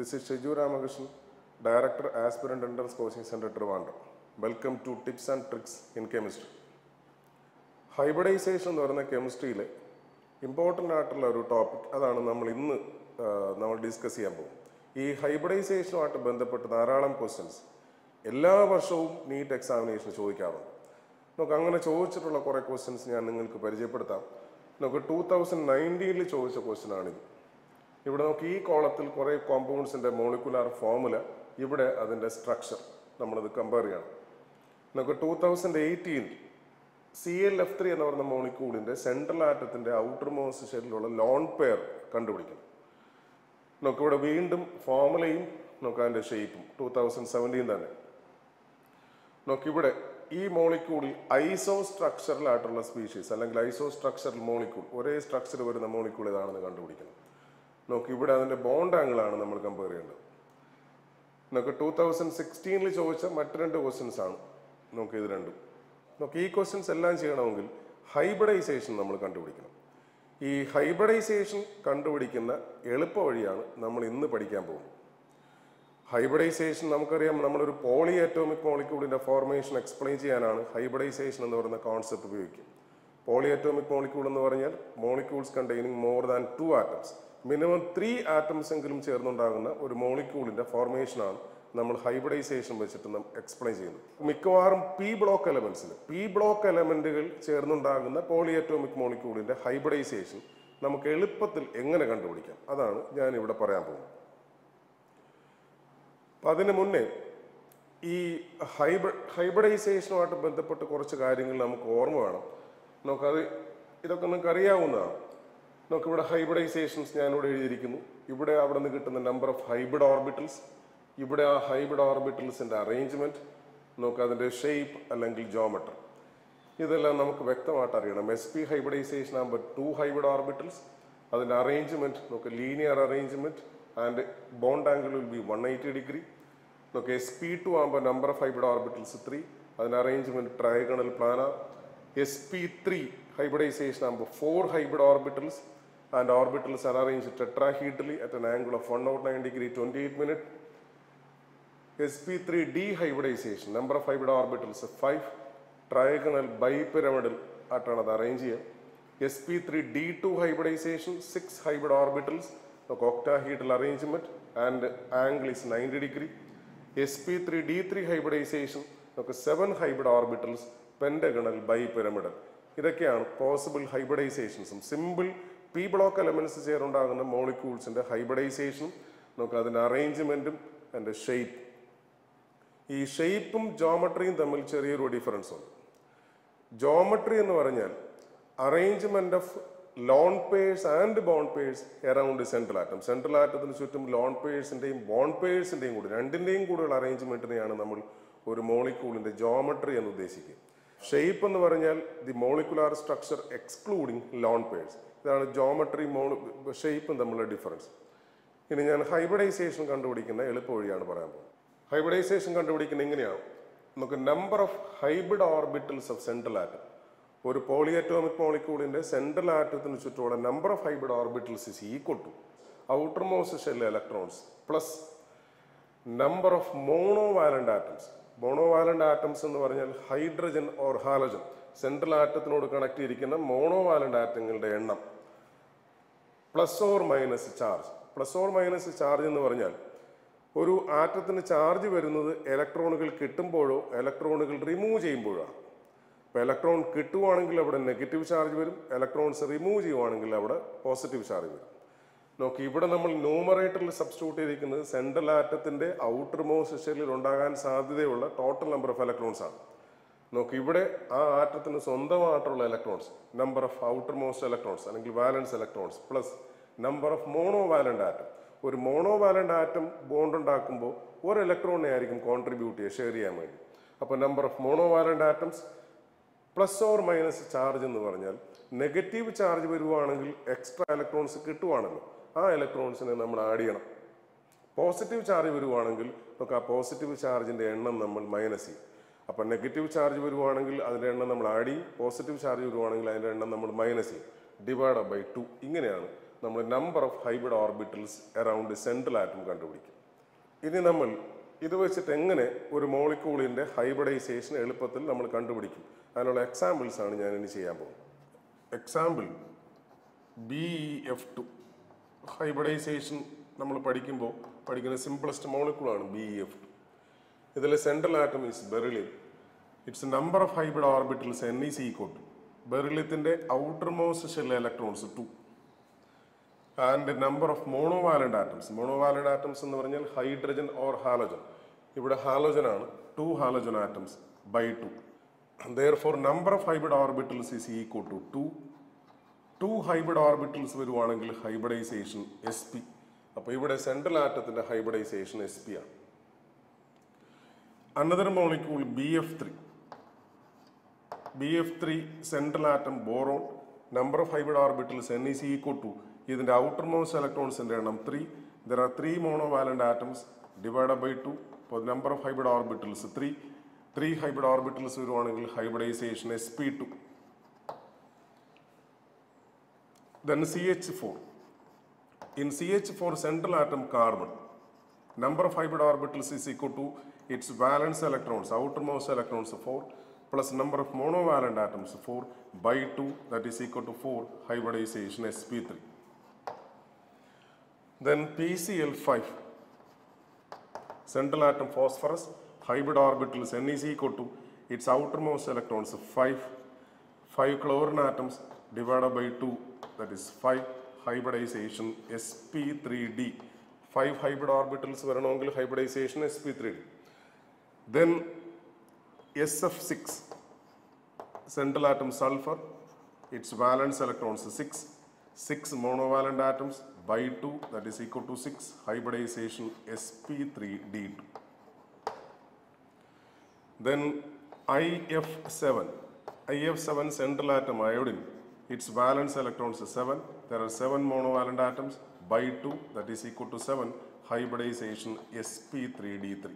This is Shiju Ramakrishnan, Director, Aspirant Entrance Coaching Center, Trivandrum. Welcome to Tips and Tricks in Chemistry. Hybridization എന്ന് പറയുന്ന കെമിസ്ട്രിയിലെ important ആയിട്ടുള്ള ഒരു topic അതാണ് നമ്മൾ discuss ചെയ്യാൻ പോകും. ഈ ഹൈബ്രിഡൈസേഷനുമായിട്ട് ബന്ധപ്പെട്ട് ധാരാളം ക്വസ്റ്റ്യൻസ് എല്ലാ വർഷവും നീറ്റ് എക്സാമിനേഷൻ ചോദിക്കാറുണ്ട്. നമുക്ക് അങ്ങനെ ചോദിച്ചിട്ടുള്ള കുറേ ക്വസ്റ്റ്യൻസ് ഞാൻ നിങ്ങൾക്ക് പരിചയപ്പെടുത്താം. നമുക്ക് 2019 ചോദിച്ച ക്വസ്റ്റ്യനാണിത്. ഇവിടെ നമുക്ക് ഈ കോളത്തിൽ കുറേ കോമ്പൗണ്ട്സിൻ്റെ മോളിക്കുലാർ ഫോമുല, ഇവിടെ അതിൻ്റെ സ്ട്രക്ചർ നമ്മളത് കമ്പയർ ചെയ്യണം. നമുക്ക് 2018 ClF3 എന്ന് പറയുന്ന മോളിക്യൂളിൻ്റെ സെൻട്രൽ ആറ്റത്തിൻ്റെ ഔട്ടർ മോസ്റ്റ് ഷെല്ലിലുള്ള ലോൺ പെയർ കണ്ടുപിടിക്കണം. നമുക്കിവിടെ വീണ്ടും ഫോമുലയും നമുക്ക് അതിൻ്റെ ഷേപ്പും 2017 തന്നെ. നമുക്കിവിടെ ഈ മോളിക്യൂളിൽ ഐസോ സ്ട്രക്ചറലായിട്ടുള്ള സ്പീഷീസ് അല്ലെങ്കിൽ ഐസോ സ്ട്രക്ചറൽ മോളിക്യൂൾ, ഒരേ സ്ട്രക്ചർ വരുന്ന മോളിക്യൂൾ ഏതാണെന്ന് കണ്ടുപിടിക്കണം. നമുക്ക് ഇവിടെ അതിൻ്റെ ബോണ്ട് ആംഗിളാണ് നമ്മൾ കമ്പയർ ചെയ്യേണ്ടത്. നമുക്ക് 2016 ചോദിച്ച മറ്റ് രണ്ട് ക്വസ്റ്റ്യൻസ് ആണ് നമുക്ക് ഇത് രണ്ടും. നമുക്ക് ഈ ക്വസ്റ്റ്യൻസ് എല്ലാം ചെയ്യണമെങ്കിൽ ഹൈബ്രിഡൈസേഷൻ നമ്മൾ കണ്ടുപിടിക്കണം. ഈ ഹൈബ്രിഡൈസേഷൻ കണ്ടുപിടിക്കുന്ന എളുപ്പ വഴിയാണ് നമ്മൾ ഇന്ന് പഠിക്കാൻ പോകുന്നത്. ഹൈബ്രിഡൈസേഷൻ നമുക്കറിയാം, നമ്മളൊരു പോളി ആറ്റോമിക് മോളിക്യൂളിൻ്റെ ഫോർമേഷൻ എക്സ്പ്ലെയിൻ ചെയ്യാനാണ് ഹൈബ്രിഡൈസേഷൻ എന്ന് പറയുന്ന കോൺസെപ്റ്റ് ഉപയോഗിക്കുക. പോളി ആറ്റോമിക് മോളിക്യൂൾ എന്ന് പറഞ്ഞാൽ molecules containing more than 2 atoms, minimum 3 atoms എങ്കിലും ചേർന്നുണ്ടാകുന്ന ഒരു മോളിക്യൂളിൻ്റെ ഫോർമേഷനാണ് നമ്മൾ ഹൈബ്രിഡൈസേഷൻ വെച്ചിട്ട് എക്സ്പ്ലെയിൻ ചെയ്യുന്നത്. മിക്കവാറും പി ബ്ലോക്ക് എലമെന്റുകൾ ചേർന്നുണ്ടാകുന്ന പോളി ആറ്റോമിക് മോളിക്യൂളിൻ്റെ ഹൈബ്രിഡൈസേഷൻ നമുക്ക് എളുപ്പത്തിൽ എങ്ങനെ കണ്ടുപിടിക്കാം, അതാണ് ഞാൻ ഇവിടെ പറയാൻ പോകുന്നത്. അപ്പം അതിന് മുന്നേ ഈ ഹൈബ്രിഡൈസേഷനുമായിട്ട് ബന്ധപ്പെട്ട് കുറച്ച് കാര്യങ്ങൾ നമുക്ക് ഓർമ്മ വേണം. ഇതൊക്കെ നിങ്ങൾക്ക് അറിയാവുന്നതാണ്. നമുക്കിവിടെ ഹൈബ്രിഡൈസേഷൻസ് ഞാനിവിടെ എഴുതിയിരിക്കുന്നു. ഇവിടെ അവിടെ നിന്ന് കിട്ടുന്ന നമ്പർ ഓഫ് ഹൈബ്രിഡ് ഓർബിറ്റൽസ്, ഇവിടെ ആ ഹൈബ്രിഡ് ഓർബിറ്റൽസിൻ്റെ അറേഞ്ച്മെൻറ്റ്, നമുക്ക് അതിൻ്റെ ഷേപ്പ് അല്ലെങ്കിൽ ജോമെട്രി, ഇതെല്ലാം നമുക്ക് വ്യക്തമായിട്ട് അറിയണം. SP ഹൈബ്രിഡൈസേഷൻ ആകുമ്പോൾ 2 ഹൈബ്രിഡ് ഓർബിറ്റൽസ്, അതിൻ്റെ അറേഞ്ച്മെൻറ്റ് നമുക്ക് linear arrangement and bond angle will be 180 degree. നമുക്ക് SP2 ആകുമ്പോൾ നമ്പർ ഓഫ് ഹൈബ്രിഡ് ഓർബിറ്റൽസ് 3, അതിൻ്റെ arrangement trigonal planar. SP3 hybridization ആകുമ്പോൾ 4 hybrid orbitals and orbitals are arranged tetrahedrally at an angle of 109 degree 28 minutes. SP3D hybridization, number of hybrid orbitals 5, trigonal bipyramidal ആയിട്ടാണ് അത് arrange ചെയ്യുക. SP3D2 hybridization 6 hybrid orbitals, octahedral arrangement and angle is 90 degree. SP3D3 hybridization 7 hybrid orbitals, pentagonal bipyramidal. ഇതൊക്കെയാണ് possible ഹൈബ്രിഡൈസേഷൻസും. Simple P block elements ചേർന്നുണ്ടാകുന്ന മോളിക്യൂൾസിൻ്റെ ഹൈബ്രിഡൈസേഷനും നമുക്ക് അതിൻ്റെ അറേഞ്ച്മെൻറ്റും അതിൻ്റെ ഷേപ്പ്. ഈ ഷേപ്പും ജോമെട്രിയും തമ്മിൽ ചെറിയൊരു ഡിഫറൻസ് ഉണ്ട്. ജോമെട്രി എന്ന് പറഞ്ഞാൽ arrangement of lone pairs and bond pairs around central atom. Central ആറ്റത്തിന് ചുറ്റും ലോൺ പേഴ്സിൻ്റെയും ബോണ്ട് പേഴ്സിൻ്റെയും കൂടി രണ്ടിൻ്റെയും കൂടെയുള്ള അറേഞ്ച്മെൻറ്റിനെയാണ് നമ്മൾ ഒരു മോളിക്യൂളിൻ്റെ ജോമെട്രി എന്ന് ഉദ്ദേശിക്കുക. ഷേപ്പ് എന്ന് പറഞ്ഞാൽ the molecular structure excluding loan purse. ഇതാണ് ജോമെട്രി ഷേപ്പും തമ്മിലുള്ള ഡിഫറൻസ്. ഇനി ഞാൻ ഹൈബ്രിഡൈസേഷൻ കണ്ടുപിടിക്കുന്ന എളുപ്പ വഴിയാണ് പറയാൻ പോകുന്നത്. ഹൈബ്രിഡൈസേഷൻ കണ്ടുപിടിക്കുന്ന എങ്ങനെയാണ്? നമുക്ക് number of hybrid orbitals of central atom, ഒരു പോളി ആറ്റോമിക് മോളിക്യൂളിൻ്റെ സെൻട്രൽ ആറ്റത്തിന് ചുറ്റുമുള്ള number of hybrid orbitals is equal to outermost shell electrons plus number of monovalent atoms. Monovalent atoms എന്ന് പറഞ്ഞാൽ ഹൈഡ്രജൻ ഓർ ഹാലജൻ, സെൻട്രൽ ആറ്റത്തിനോട് connect ചെയ്തിരിക്കുന്ന മോണോവാലന്റ് ആറ്റങ്ങളുടെ എണ്ണം plus or minus charge. Plus or minus charge എന്ന് പറഞ്ഞാൽ ഒരു ആറ്റത്തിന് ചാർജ് വരുന്നത് ഇലക്ട്രോണുകൾ കിട്ടുമ്പോഴോ ഇലക്ട്രോണുകൾ റിമൂവ് ചെയ്യുമ്പോഴോ ആണ്. അപ്പോൾ ഇലക്ട്രോൺ കിട്ടുവാണെങ്കിൽ അവിടെ നെഗറ്റീവ് ചാർജ് വരും, ഇലക്ട്രോൺസ് റിമൂവ് ചെയ്യുവാണെങ്കിൽ അവിടെ പോസിറ്റീവ് ചാർജ് വരും. നോക്കി, ഇവിടെ നമ്മൾ ന്യൂമറേറ്ററിൽ സബ്സ്റ്റിറ്റ്യൂട്ട് ചെയ്തിരിക്കുന്നത് സെൻട്രൽ ആറ്റത്തിൻ്റെ ഔട്ടർ മോസ്റ്റ് ഷെല്ലിൽ ഉണ്ടാകാൻ സാധ്യതയുള്ള ടോട്ടൽ നമ്പർ ഓഫ് ഇലക്ട്രോൺസ് ആണ്. നോക്കി, ഇവിടെ ആ ആറ്റത്തിന് സ്വന്തമായിട്ടുള്ള electrons, number of outermost electrons അല്ലെങ്കിൽ valence electrons plus number of monovalent atom. ഒരു മോണോ വാലന്റ് ആറ്റം ബോണ്ട് ഉണ്ടാക്കുമ്പോൾ ഒരു ഇലക്ട്രോണിനെ ആയിരിക്കും കോൺട്രിബ്യൂട്ട് ചെയ്യുക, ഷെയർ ചെയ്യാൻ വേണ്ടി. അപ്പോൾ number of mono valent atoms plus or minus charge എന്ന് പറഞ്ഞാൽ നെഗറ്റീവ് ചാർജ് വരുവാണെങ്കിൽ എക്സ്ട്രാ ഇലക്ട്രോൺസ് കിട്ടുവാണല്ലോ, ആ ഇലക്ട്രോൺസിനെ നമ്മൾ ആഡ് ചെയ്യണം. പോസിറ്റീവ് ചാർജ് വരുവാണെങ്കിൽ നമുക്ക് ആ പോസിറ്റീവ് ചാർജിൻ്റെ എണ്ണം നമ്മൾ മൈനസ് ചെയ്യും. അപ്പം നെഗറ്റീവ് ചാർജ് വരുവാണെങ്കിൽ അതിൻ്റെ എണ്ണം നമ്മൾ ആഡ് ചെയ്യും, പോസിറ്റീവ് ചാർജ് വരുവാണെങ്കിൽ അതിൻ്റെ എണ്ണം നമ്മൾ മൈനസ് ചെയ്യും, ഡിവൈഡ് ബൈ 2. ഇങ്ങനെയാണ് നമ്മൾ number of hybrid orbitals around central atom കണ്ടുപിടിക്കും. ഇനി നമ്മൾ ഇത് വെച്ചിട്ട് എങ്ങനെ ഒരു മോളിക്യൂളിൻ്റെ ഹൈബ്രിഡൈസേഷൻ എളുപ്പത്തിൽ നമ്മൾ കണ്ടുപിടിക്കും, അതിനുള്ള എക്സാമ്പിൾസ് ആണ് ഞാൻ ഇനി ചെയ്യാൻ പോകുന്നത്. എക്സാമ്പിൾ BeF2 ഹൈബ്രിഡൈസേഷൻ നമ്മൾ പഠിക്കുന്ന സിംപ്ലസ്റ്റ് മോളിക്യൂളാണ് BeF2. ഇതിലെ central atom is beryllium. Its number of hybrid orbitals N is equal to ബെറിലിയത്തിൻ്റെ outermost shell electrons 2 and number of monovalent atoms. Monovalent atoms എന്ന് പറഞ്ഞാൽ ഹൈഡ്രജൻ ഓർ ഹാലജൻ. ഇവിടെ halogen ആണ്, 2 halogen atoms by 2. Therefore number of hybrid orbitals is equal to 2. 2 hybrid orbitals വരുവാണെങ്കിൽ hybridisation sp. അപ്പോൾ ഇവിടെ central ആറ്റത്തിന്റെ hybridisation sp ആണ്. Another molecule BF3. BF3 central atom boron, number of hybrid orbitals N is equal to ഇതിന്റെ outermost electrons എണ്ണം 3. There are 3 monovalent atoms divided by 2. For the number of hybrid orbitals 3. 3 hybrid orbitals വരുവാണെങ്കിൽ hybridization sp2. Then CH4. In CH4 central atom carbon, number of hybrid orbitals is equal to its valence electrons, outermost electrons 4, plus number of monovalent atoms 4 by 2, that is equal to 4, hybridization sp3. Then PCl5, central atom phosphorus, hybrid orbitals N is equal to its outermost electrons 5, 5 chlorine atoms divided by 2, that is 5, hybridization sp3d. 5 hybrid orbitals വരണമെങ്കിൽ hybridization sp3d. Then SF6, central atom sulfur, its valence electrons 6, 6 monovalent atoms by 2, that is equal to 6, hybridization sp3d2. Then IF7 central atom iodine, its valence electrons 7, there are 7 monovalent atoms by 2, that is equal to 7, hybridization sp3d3.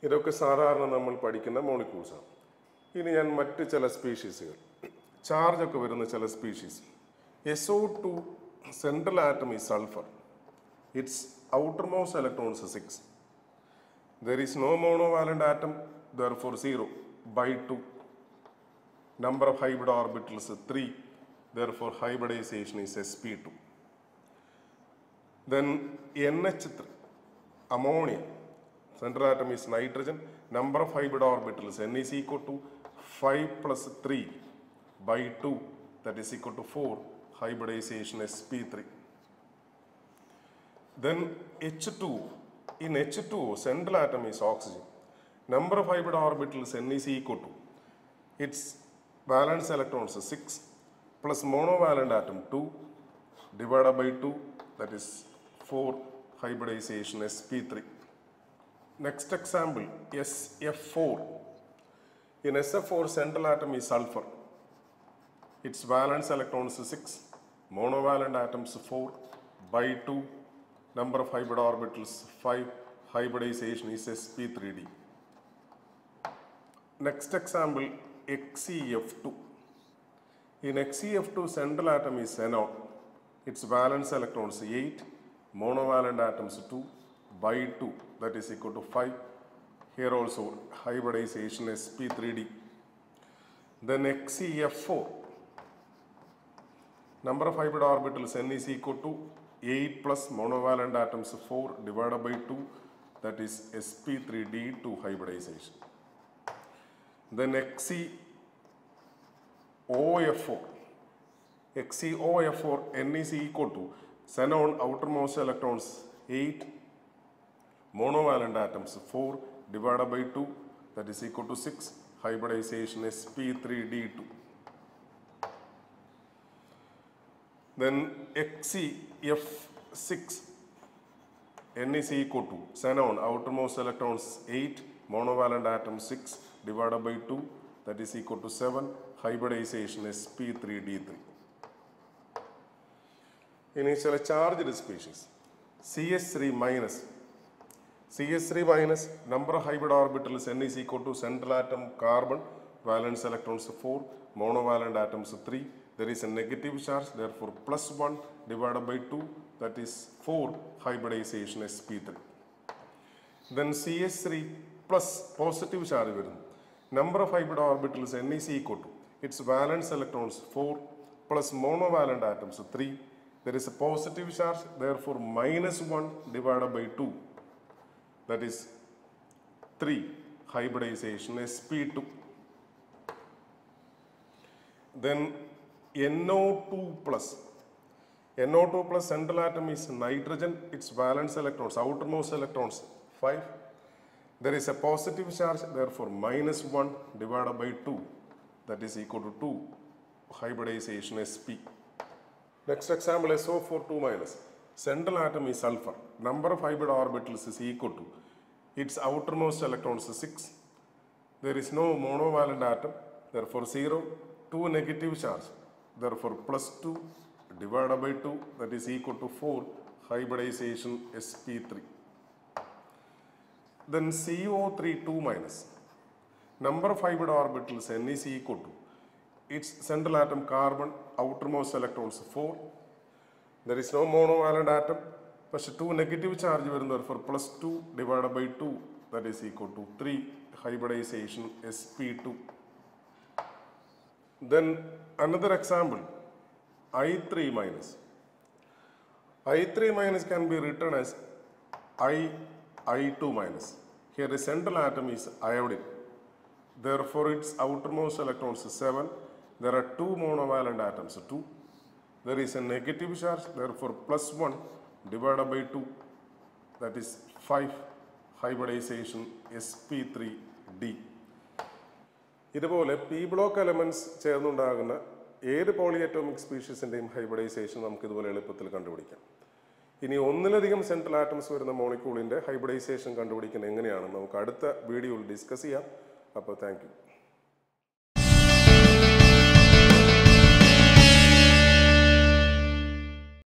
ഇതൊക്കെ സാധാരണ നമ്മൾ പഠിക്കുന്ന molecules ആണ്. ഇനി ഞാൻ മറ്റ് ചില സ്പീഷീസുകൾ, charge ഒക്കെ വരുന്ന ചില species. SO2 central atom is sulphur. Its outermost electrons 6. There is no monovalent atom, therefore 0 by 2. Number of hybrid orbitals 3, therefore hybridization is sp2. Then NH3, ammonia, central atom is nitrogen, number of hybrid orbitals N is equal to 5 plus 3 by 2, that is equal to 4, hybridization sp3. Then H2, in H2 central atom is oxygen, number of hybrid orbitals N is equal to its valence electrons 6 plus monovalent atom 2 divided by 2, that is 4, hybridization sp3. Next example, SF4. In SF4 central atom is sulfur. Its valence electrons 6, monovalent atoms 4 by 2, number of hybrid orbitals 5, hybridization is sp3d. Next example, XeF2. In XeF2 central atom is xenon. Its valence electrons 8, monovalent atoms 2 by 2, that is equal to 5. Here also hybridization sp3d. Then XeF4. Number of hybrid orbitals N is equal to 8 plus monovalent atoms 4 divided by 2, that is sp3d2 hybridization. Then XeOF4. XeOF4 N is equal to xenon outermost electrons 8, monovalent atoms 4 divided by 2, that is equal to 6, hybridization sp3d2. Then XeF6 N is equal to xenon outermost electrons 8, monovalent atom 6 divided by 2, that is equal to 7, hybridization sp3d3. Initial charged species CH3 minus. CH3 minus, number of hybrid orbitals N is equal to central atom carbon, valence electrons 4, monovalent atoms 3. There is a negative charge, therefore plus 1 divided by 2, that is 4 hybridization sp3. Then CH3 plus positive charge വരുന്നു. Number of hybrid orbitals n is equal to its valence electrons 4 plus monovalent atoms 3. There is a positive charge, therefore minus 1 divided by 2, that is 3 hybridization sp2. Then NO2 plus central atom is nitrogen, its valence electrons, outermost electrons 5. There is a positive charge, therefore minus 1 divided by 2, that is equal to 2 hybridization sp. Next example, SO4 2 minus. Central atom is sulfur. Number of hybrid orbitals is equal to its outermost electrons 6. There is no monovalent atom, therefore 0. 2 negative charge, therefore plus 2 divided by 2, that is equal to 4 hybridization sp3. Then CO3 2 minus. Number of hybrid orbitals n is equal to its central atom carbon, outermost electrons 4. There is no monovalent atom, but 2 negative charge വരുന്നു, therefore plus 2 divided by 2, that is equal to 3 hybridization sp2. Then another example, I3 minus. I3 minus can be written as I2 minus. Here the central atom is iodine. Therefore its outermost electrons is 7. There are 2 monovalent atoms, 2. There is a negative charge, therefore plus 1 divided by 2, that is 5 hybridization sp3d. ഇതുപോലെ P block elements ചേർന്നുണ്ടാകുന്ന ഏത് പോളിയറ്റോമിക് സ്പീഷീസിൻ്റെയും hybridisation നമുക്ക് ഇതുപോലെ എളുപ്പത്തിൽ കണ്ടുപിടിക്കാം. ഇനി ഒന്നിലധികം central atoms വരുന്ന മോളിക്യൂളിൻ്റെ hybridisation കണ്ടുപിടിക്കുന്നത് എങ്ങനെയാണെന്ന് നമുക്ക് അടുത്ത വീഡിയോയിൽ ഡിസ്കസ് ചെയ്യാം. അപ്പോൾ താങ്ക് യു.